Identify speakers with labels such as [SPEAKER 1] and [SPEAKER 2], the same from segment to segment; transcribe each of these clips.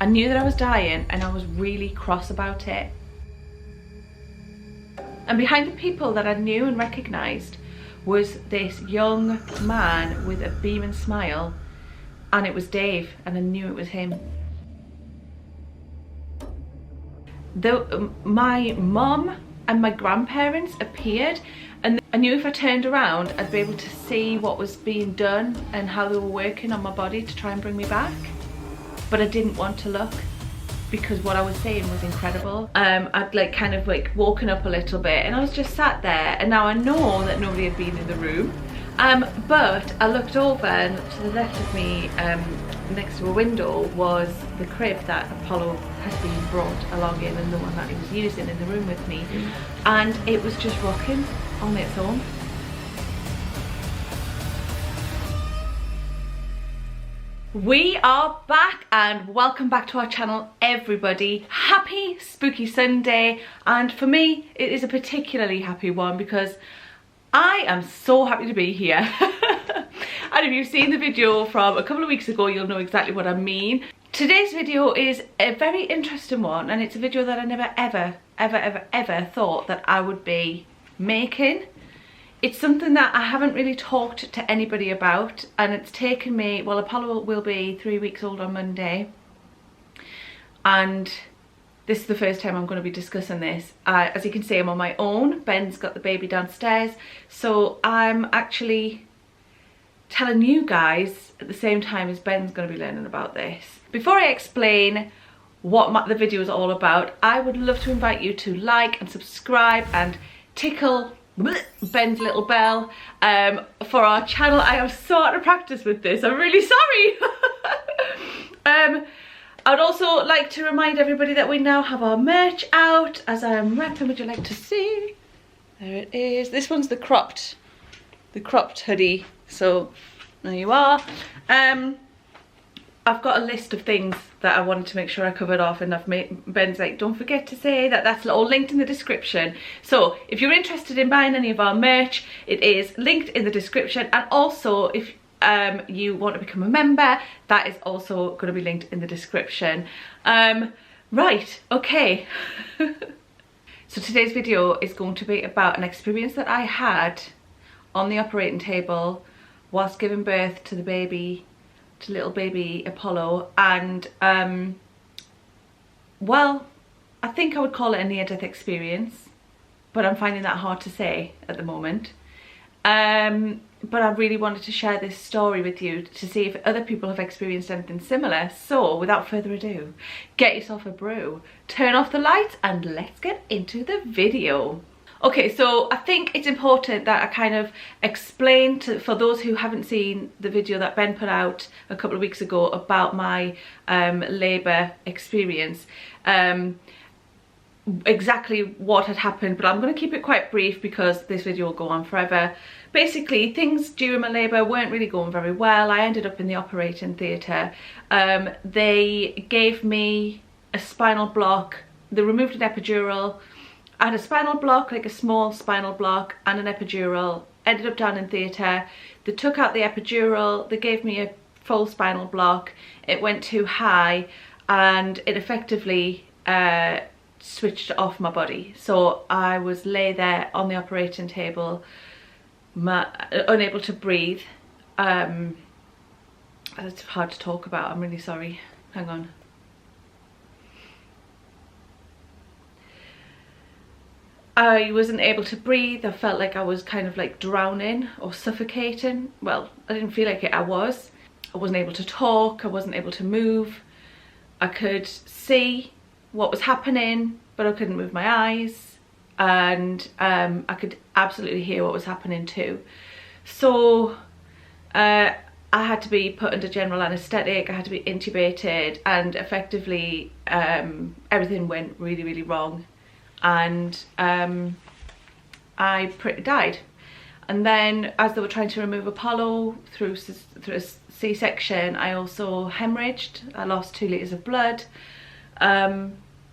[SPEAKER 1] I knew that I was dying and I was really cross about it. And behind the people that I knew and recognised was this young man with a beaming smile, and it was Dave, and I knew it was him. My mum and my grandparents appeared, and I knew if I turned around I'd be able to see what was being done and how they were working on my body to try and bring me back. But I didn't want to look because what I was saying was incredible. I'd like kind of like woken up a little bit and I was just sat there, and now I know that nobody had been in the room. But I looked over, and to the left of me, next to a window, was the crib that Apollo had been brought along in, and the one that he was using in the room with me. And it was just rocking on its own. We are back, and welcome back to our channel, everybody. Happy Spooky Sunday, and for me it is a particularly happy one because I am so happy to be here. And if you've seen the video from a couple of weeks ago, you'll know exactly what I mean. Today's video is a very interesting one, and it's a video that I never ever thought that I would be making. It's something that I haven't really talked to anybody about, and it's taken me, well, Apollo will be 3 weeks old on Monday, and this is the first time I'm going to be discussing this. As you can see, I'm on my own. Ben's got the baby downstairs, so I'm actually telling you guys at the same time as Ben's going to be learning about this. Before I explain what the video is all about, I would love to invite you to like and subscribe and tickle Ben's little bell for our channel. I am so out of practice with this, I'm really sorry. I'd also like to remind everybody that we now have our merch out, as I am repping. Would you like to see? There it is. This one's the cropped hoodie, so there you are. I've got a list of things that I wanted to make sure I covered off, and Ben's like, don't forget to say that that's all linked in the description. So if you're interested in buying any of our merch, it is linked in the description, and also if you want to become a member, that is also going to be linked in the description. Right, okay. So today's video is going to be about an experience that I had on the operating table whilst giving birth to the baby, to little baby Apollo, and well, I think I would call it a near-death experience, but I'm finding that hard to say at the moment. But I really wanted to share this story with you to see if other people have experienced anything similar. So without further ado, get yourself a brew, turn off the lights, and let's get into the video. Okay, so I think it's important that I kind of explain for those who haven't seen the video that Ben put out a couple of weeks ago about my labour experience, exactly what had happened, but I'm going to keep it quite brief because this video will go on forever. Basically, things during my labour weren't really going very well. I ended up in the operating theatre. They gave me a spinal block. They removed an epidural. I had a spinal block, like a small spinal block, and an epidural. Ended up down in theatre. They took out the epidural. They gave me a full spinal block. It went too high, and it effectively switched off my body. So I was lay there on the operating table, unable to breathe. It's hard to talk about, I'm really sorry. Hang on. I wasn't able to breathe. I felt like I was kind of like drowning or suffocating. Well, I didn't feel like it, I was. I wasn't able to talk, I wasn't able to move. I could see what was happening, but I couldn't move my eyes, and I could absolutely hear what was happening too. So I had to be put under general anaesthetic, I had to be intubated, and effectively everything went really wrong, and I died. And then as they were trying to remove Apollo through a C-section, I also hemorrhaged. I lost 2 litres of blood,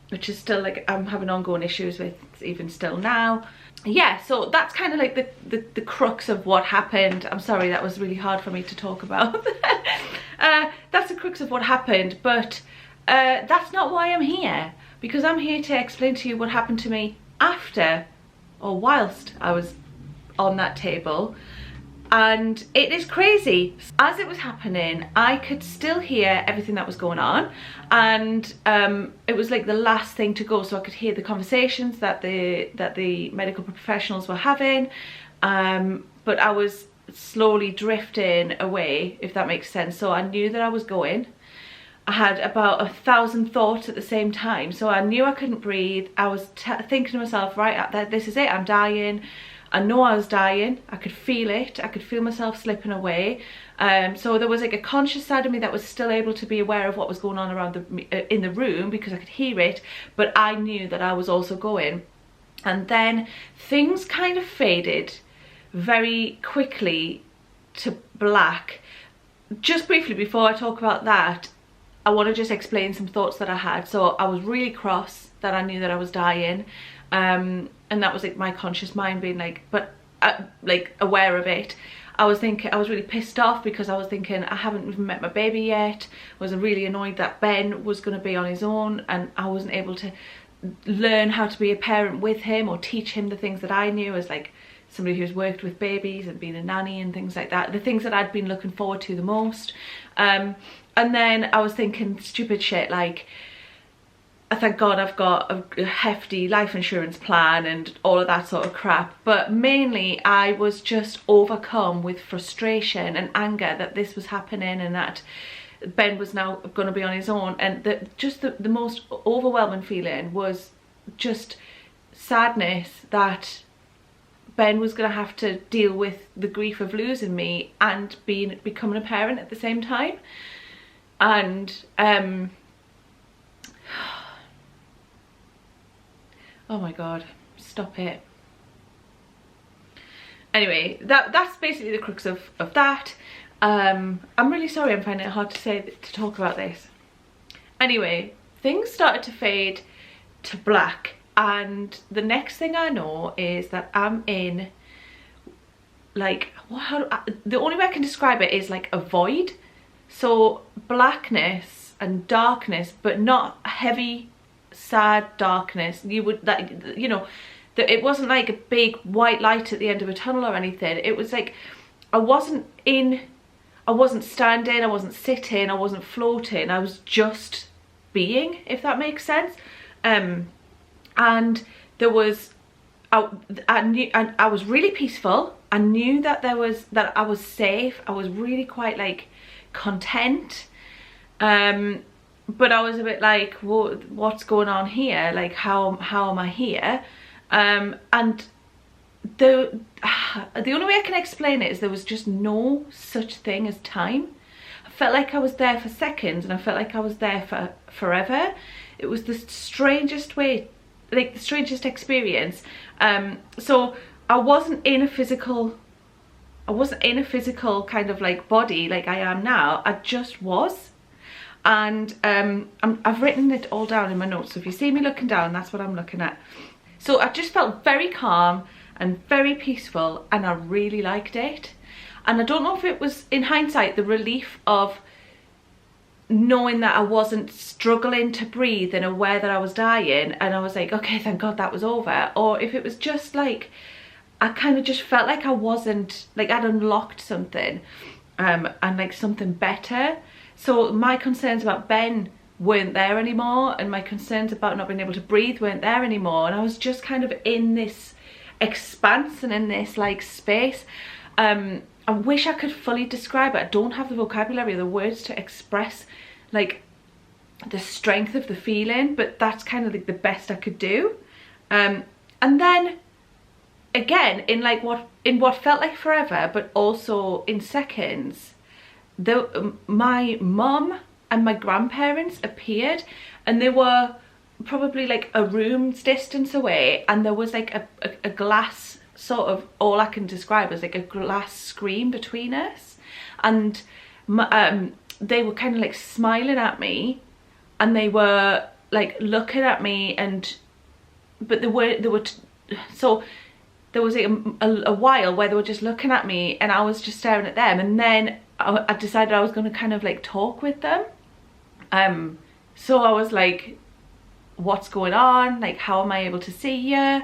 [SPEAKER 1] which is still like I'm having ongoing issues with even still now. Yeah, so that's kind of like the crux of what happened. I'm sorry, that was really hard for me to talk about. That's the crux of what happened, but that's not why I'm here, because I'm here to explain to you what happened to me after or whilst I was on that table. And it is crazy. As it was happening, I could still hear everything that was going on, and it was like the last thing to go, so I could hear the conversations that the medical professionals were having, but I was slowly drifting away, if that makes sense. So I knew that I was going. I had about 1,000 thoughts at the same time, so I knew I couldn't breathe. I was thinking to myself, right, this is it, I'm dying. I know I was dying. I could feel it. I could feel myself slipping away. So there was like a conscious side of me that was still able to be aware of what was going on around in the room, because I could hear it, but I knew that I was also going. And then things kind of faded very quickly to black. Just briefly, before I talk about that, I want to just explain some thoughts that I had. So I was really cross that I knew that I was dying. And that was like my conscious mind being like, but like aware of it. I was really pissed off because I was thinking, I haven't even met my baby yet. I was really annoyed that Ben was going to be on his own and I wasn't able to learn how to be a parent with him or teach him the things that I knew as like somebody who's worked with babies and been a nanny and things like that, the things that I'd been looking forward to the most. And then I was thinking stupid shit like, thank God I've got a hefty life insurance plan and all of that sort of crap. But mainly I was just overcome with frustration and anger that this was happening and that Ben was now going to be on his own. And the most overwhelming feeling was just sadness that Ben was going to have to deal with the grief of losing me and becoming a parent at the same time. And oh my God, stop it. Anyway, that's basically the crux of that. I'm really sorry, I'm finding it hard to talk about this. Anyway, things started to fade to black, and the next thing I know is that I'm in like, the only way I can describe it is like a void. So blackness and darkness, but not heavy sad darkness. You would, like, you know, that it wasn't like a big white light at the end of a tunnel or anything. It was like I wasn't standing, I wasn't sitting, I wasn't floating, I was just being, if that makes sense. And there was, I knew, and I was really peaceful. I knew that that I was safe. I was really quite like content. But I was a bit like, what's going on here? Like, how am I here? And the only way I can explain it is there was just no such thing as time. I felt like I was there for seconds and I felt like I was there for forever. It was the strangest way, like the strangest experience. So I wasn't in a physical kind of like body like I am now. I just was. And I've written it all down in my notes, so if you see me looking down, that's what I'm looking at. So I just felt very calm and very peaceful, and I really liked it. And I don't know if it was, in hindsight, the relief of knowing that I wasn't struggling to breathe and aware that I was dying, and I was like, okay, thank God that was over, or if it was just like, I kind of just felt like I wasn't, like I'd unlocked something, and like something better. So my concerns about Ben weren't there anymore, and my concerns about not being able to breathe weren't there anymore, and I was just kind of in this expanse and in this like space. I wish I could fully describe it. I don't have the vocabulary or the words to express like the strength of the feeling, but that's kind of like the best I could do. And then again, in what felt like forever, but also in seconds, my mum and my grandparents appeared, and they were probably like a room's distance away, and there was like a glass, sort of, all I can describe as like a glass screen between us, and they were kind of like smiling at me, and they were like looking at me, but so there was like a while where they were just looking at me and I was just staring at them, and then I decided I was going to kind of like talk with them. So I was like, what's going on? Like, how am I able to see you?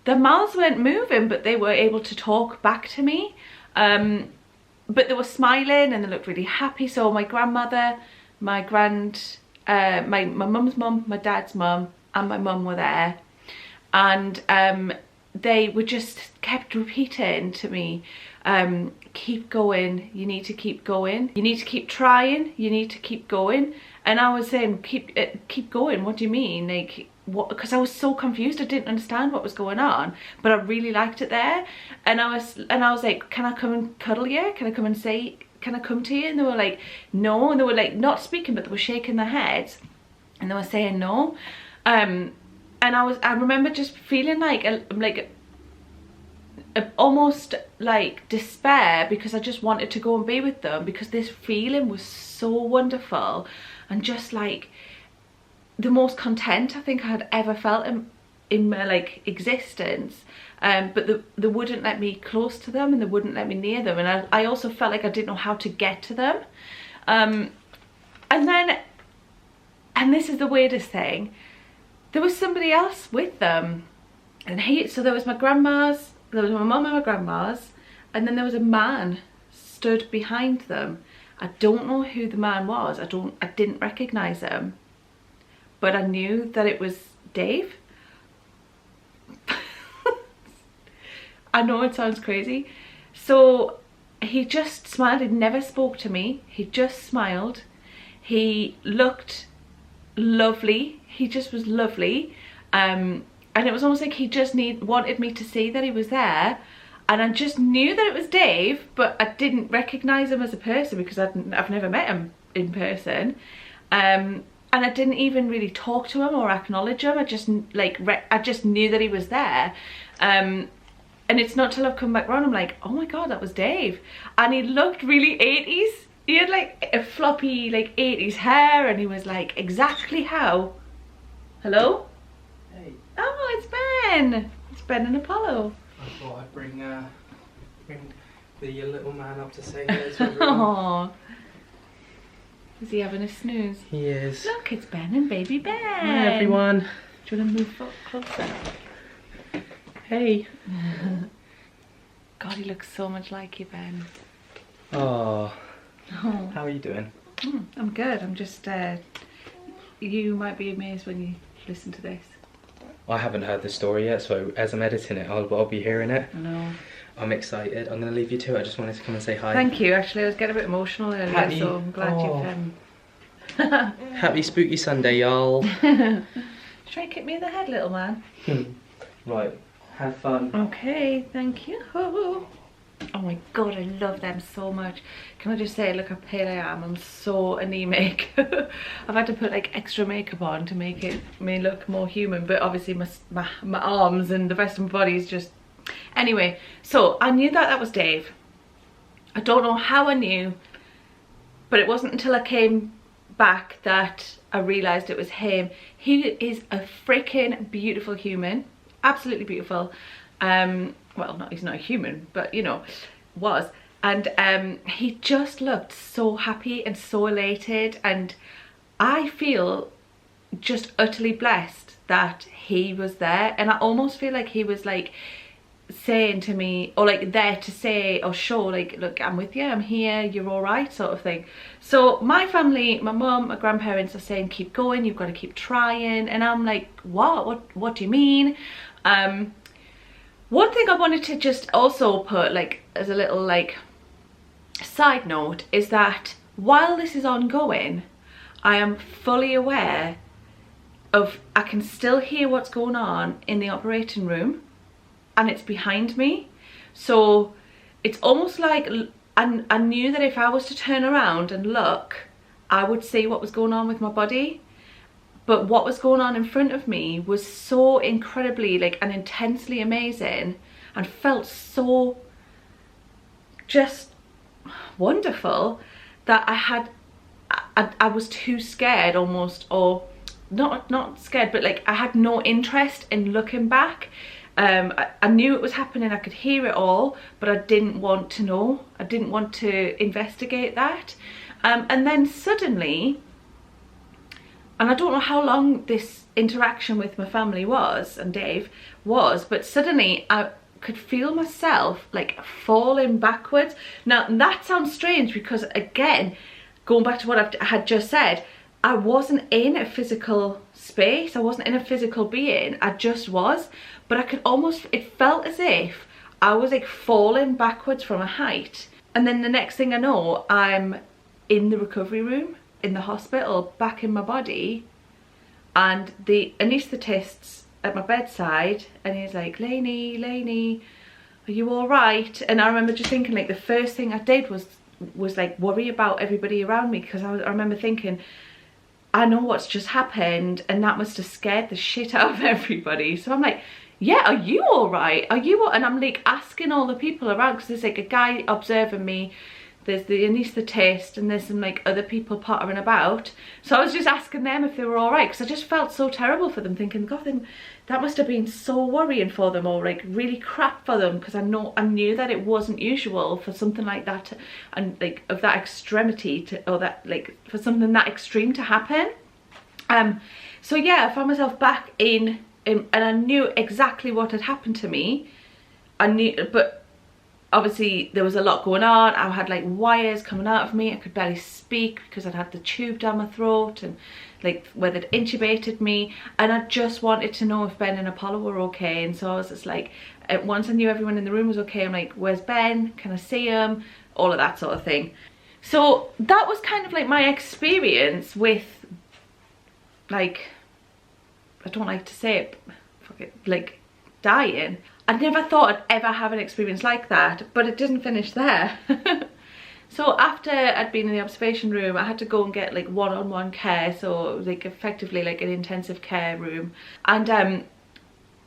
[SPEAKER 1] Their mouths weren't moving, but they were able to talk back to me. But they were smiling and they looked really happy. So my grandmother, my mum's mum, my dad's mum, and my mum were there. And they were just kept repeating to me, keep going, you need to keep going, you need to keep trying, you need to keep going. And I was saying, keep going, what do you mean? Like, what? Because I was so confused, I didn't understand what was going on, but I really liked it there. And I was like, can I come and cuddle you? Can I come and say, can I come to you? And they were like, no. And they were like not speaking, but they were shaking their heads and they were saying no. And I remember just feeling like almost like despair, because I just wanted to go and be with them, because this feeling was so wonderful and just like the most content I think I had ever felt in my like existence. But they wouldn't let me close to them and they wouldn't let me near them, and I also felt like I didn't know how to get to them. And this is the weirdest thing, there was somebody else with them, and so there was my grandma's, there was my mum and my grandma's, and then there was a man stood behind them. I don't know who the man was, I didn't recognise him, but I knew that it was Dave. I know it sounds crazy. So he just smiled, he never spoke to me, he just smiled. He looked lovely, he just was lovely. And it was almost like he just wanted me to see that he was there. And I just knew that it was Dave, but I didn't recognise him as a person because I've never met him in person. And I didn't even really talk to him or acknowledge him. I just I just knew that he was there. And it's not till I've come back around I'm like, oh my god, that was Dave. And he looked really 80s. He had like a floppy like 80s hair, and he was like exactly how. Hello?
[SPEAKER 2] Hey.
[SPEAKER 1] Oh, it's Ben. It's Ben and Apollo.
[SPEAKER 2] I thought I'd bring the little man up to say hello to everyone.
[SPEAKER 1] Aww. Is he having a snooze?
[SPEAKER 2] He is.
[SPEAKER 1] Look, it's Ben and baby Ben.
[SPEAKER 2] Hi everyone.
[SPEAKER 1] Do you want to move closer?
[SPEAKER 2] Hey.
[SPEAKER 1] God, he looks so much like you, Ben.
[SPEAKER 2] Oh.
[SPEAKER 1] Oh.
[SPEAKER 2] How are you doing?
[SPEAKER 1] I'm good. I'm just, you might be amazed when you listen to this.
[SPEAKER 2] I haven't heard the story yet, so as I'm editing it, I'll be hearing it.
[SPEAKER 1] I know.
[SPEAKER 2] I'm excited. I'm going to leave you to it. I just wanted to come and say hi.
[SPEAKER 1] Thank you. Actually, I was getting a bit emotional earlier, so I'm glad you've...
[SPEAKER 2] Happy Spooky Sunday, y'all.
[SPEAKER 1] Try and kick me in the head, little man.
[SPEAKER 2] Right. Have fun.
[SPEAKER 1] Okay, thank you. Oh my god, I love them so much. Can I just say, look how pale I am. I'm so anemic. I've had to put like extra makeup on to make me look more human, but obviously my arms and the rest of my body is just... Anyway, so I knew that was Dave. I don't know how I knew, but it wasn't until I came back that I realised it was him. He is a freaking beautiful human. Absolutely beautiful. Well, he's not a human, but you know, was. And he just looked so happy and so elated, and I feel just utterly blessed that he was there. And I almost feel like he was like saying to me, or like there to say or show, like, look, I'm with you, I'm here, you're all right, sort of thing. So my family, my mum, my grandparents are saying, keep going, you've got to keep trying. And I'm like, what do you mean? One thing I wanted to just also put like as a little like side note is that while this is ongoing, I am fully aware of, I can still hear what's going on in the operating room, and it's behind me. So it's almost like I knew that if I was to turn around and look, I would see what was going on with my body. But what was going on in front of me was so incredibly like and intensely amazing, and felt so just wonderful that I was too scared almost, or not scared, but like I had no interest in looking back. I knew it was happening, I could hear it all, but I didn't want to know. I didn't want to investigate that. And then suddenly And I don't know how long this interaction with my family was, and Dave was, but suddenly I could feel myself like falling backwards. Now that sounds strange because, again, going back to what I had just said, I wasn't in a physical space, I wasn't in a physical being, I just was. But I could almost, it felt as if I was like falling backwards from a height. And then the next thing I know, I'm in the recovery room in the hospital, back in my body, and the anaesthetist's at my bedside, and he's like, Lainey, are you all right? And I remember just thinking, like, the first thing I did was like worry about everybody around me, because I remember thinking, I know what's just happened, and that must have scared the shit out of everybody. So I'm like, yeah, are you all right? Are you all? And I'm like asking all the people around, because there's like a guy observing me, there's the anaesthetist, and there's some like other people pottering about. So I was just asking them if they were all right, because I just felt so terrible for them, thinking, God, that must have been so worrying for them, or like really crap for them, because I knew that it wasn't usual for something like that and like of that extremity to, or that like for something that extreme to happen. So yeah, I found myself back in and I knew exactly what had happened to me. I knew, but obviously there was a lot going on. I had like wires coming out of me, I could barely speak because I'd had the tube down my throat, and like where they'd intubated me, and I just wanted to know if Ben and Apollo were okay. And so I was just like, once I knew everyone in the room was okay, I'm like, where's Ben, can I see him, all of that sort of thing. So that was kind of like my experience with, like, I don't like to say it, fuck it, like dying. I never thought I'd ever have an experience like that, but it didn't finish there. So after I'd been in the observation room, I had to go and get like one-on-one care, so like effectively like an intensive care room. And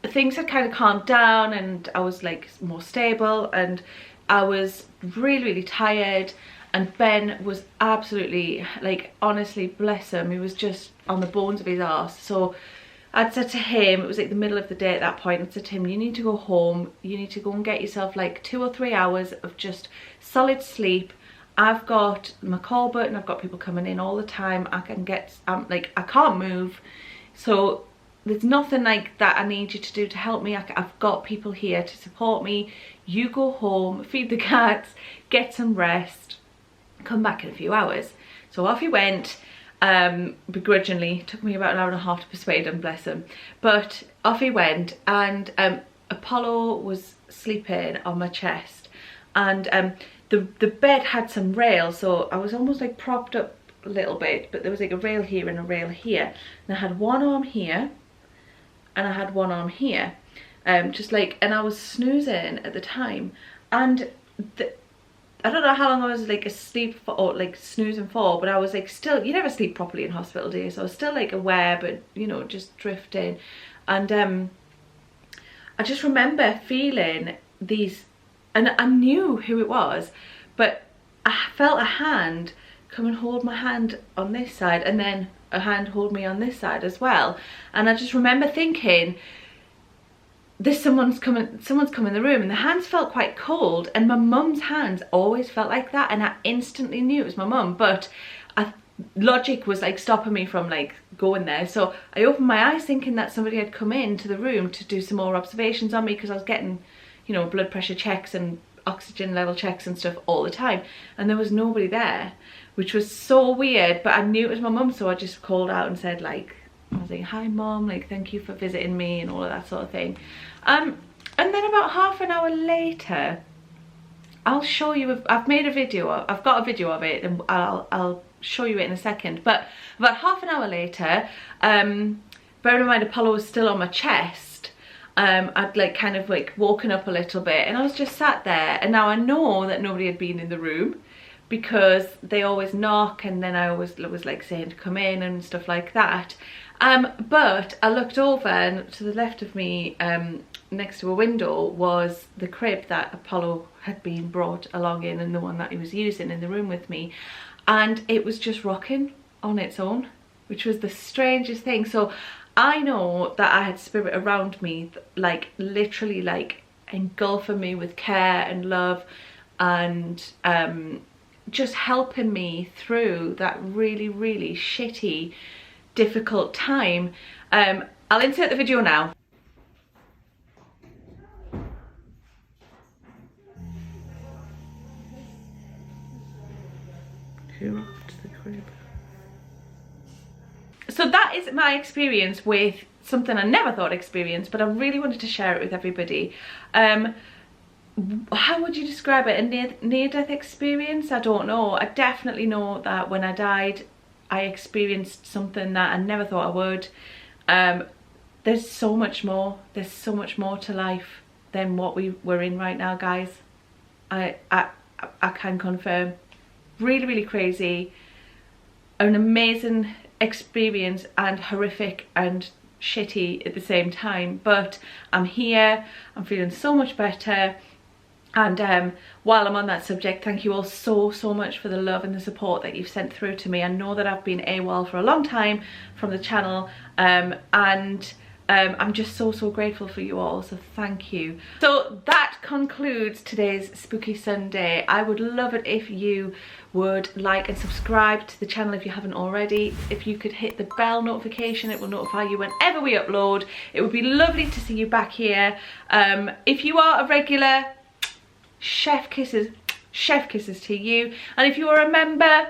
[SPEAKER 1] things had kind of calmed down, and I was like more stable, and I was really tired. And Ben was absolutely, like, honestly, bless him, he was just on the bones of his arse. So I'd said to him, it was like the middle of the day at that point, I'd said to him, you need to go home, you need to go and get yourself like 2 or 3 hours of just solid sleep. I've got my call button, I've got people coming in all the time, I can get, like, I can't move, so there's nothing like that I need you to do to help me. I've got people here to support me. You go home, feed the cats, get some rest, come back in a few hours. So off he went. Begrudgingly, took me about an hour and a half to persuade him, bless him, but off he went. And Apollo was sleeping on my chest, and the bed had some rails, so I was almost like propped up a little bit, but there was like a rail here and a rail here, and I had one arm here and I had one arm here, just like, and I was snoozing at the time, and I don't know how long I was like asleep for, or like snoozing for, but I was like still, you never sleep properly in hospital, do you? So I was still like aware, but you know, just drifting. And I just remember feeling these, and I knew who it was, but I felt a hand come and hold my hand on this side, and then a hand hold me on this side as well. And I just remember thinking, someone's come in the room, and the hands felt quite cold, and my mum's hands always felt like that, and I instantly knew it was my mum, but logic was like stopping me from like going there. So I opened my eyes thinking that somebody had come into the room to do some more observations on me, because I was getting, you know, blood pressure checks and oxygen level checks and stuff all the time, and there was nobody there, which was so weird. But I knew it was my mum, so I just called out and said, like, I was like, hi mum, like, thank you for visiting me and all of that sort of thing. And then about half an hour later, I'll show you, I've made a video, I've got a video of it, and I'll show you it in a second. But about half an hour later, bearing in mind Apollo was still on my chest, I'd like kind of like woken up a little bit, and I was just sat there. And now I know that nobody had been in the room, because they always knock, and then I always was like saying to come in and stuff like that. But I looked over, and to the left of me, next to a window, was the crib that Apollo had been brought along in, and the one that he was using in the room with me, and it was just rocking on its own, which was the strangest thing. So I know that I had spirit around me, like literally like engulfing me with care and love, and just helping me through that really shitty difficult time. I'll insert the video now. Who rocked the crib? So that is my experience with something I never thought I'd experience, but I really wanted to share it with everybody. How would you describe it? A near-death experience? I don't know. I definitely know that when I died, I experienced something that I never thought I would. There's so much more. There's so much more to life than what we're in right now, guys. I can confirm. Really, really crazy. An amazing experience and horrific and shitty at the same time. But I'm here. I'm feeling so much better. And while I'm on that subject, thank you all so much for the love and the support that you've sent through to me. I know that I've been AWOL for a long time from the channel, and I'm just so grateful for you all, so thank you. So that concludes today's Spooky Sunday. I would love it if you would like and subscribe to the channel if you haven't already. If you could hit the bell notification, it will notify you whenever we upload. It would be lovely to see you back here. If you are a regular, chef kisses to you, and if you are a member,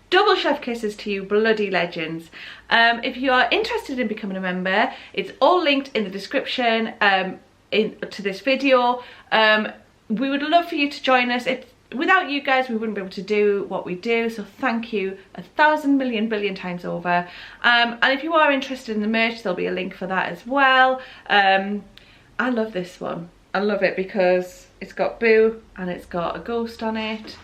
[SPEAKER 1] double chef kisses to you, bloody legends. If you are interested in becoming a member, it's all linked in the description to this video. We would love for you to join us. Without you guys, we wouldn't be able to do what we do, so thank you 1,000 million billion times over. And if you are interested in the merch, there'll be a link for that as well. I love this one. I love it because it's got Boo and it's got a ghost on it.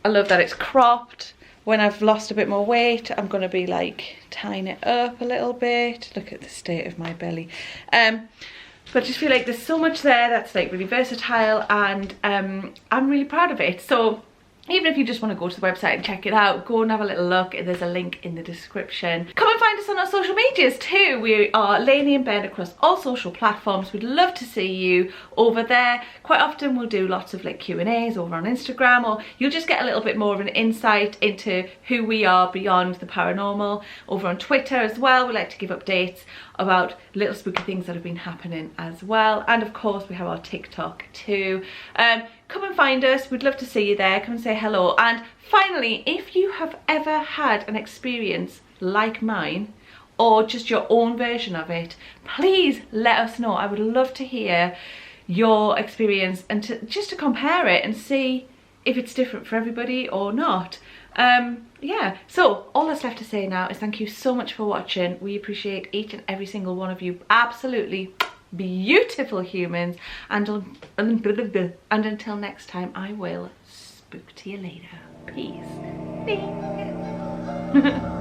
[SPEAKER 1] I love that it's cropped. When I've lost a bit more weight, I'm going to be like tying it up a little bit. Look at the state of my belly. But I just feel like there's so much there that's like really versatile, and I'm really proud of it. So even if you just want to go to the website and check it out, go and have a little look. There's a link in the description. Come and find us on our social medias too. We are Lainey and Ben across all social platforms. We'd love to see you over there. Quite often we'll do lots of like Q&As over on Instagram, or you'll just get a little bit more of an insight into who we are beyond the paranormal. Over on Twitter as well, we like to give updates about little spooky things that have been happening as well. And of course we have our TikTok too. Come and find us. We'd love to see you there. Come and say hello. And finally, if you have ever had an experience like mine, or just your own version of it, please let us know. I would love to hear your experience and just to compare it and see if it's different for everybody or not. Yeah, so all that's left to say now is thank you so much for watching. We appreciate each and every single one of you. Absolutely beautiful humans, and until next time, I will spook to you later. Peace. Ding.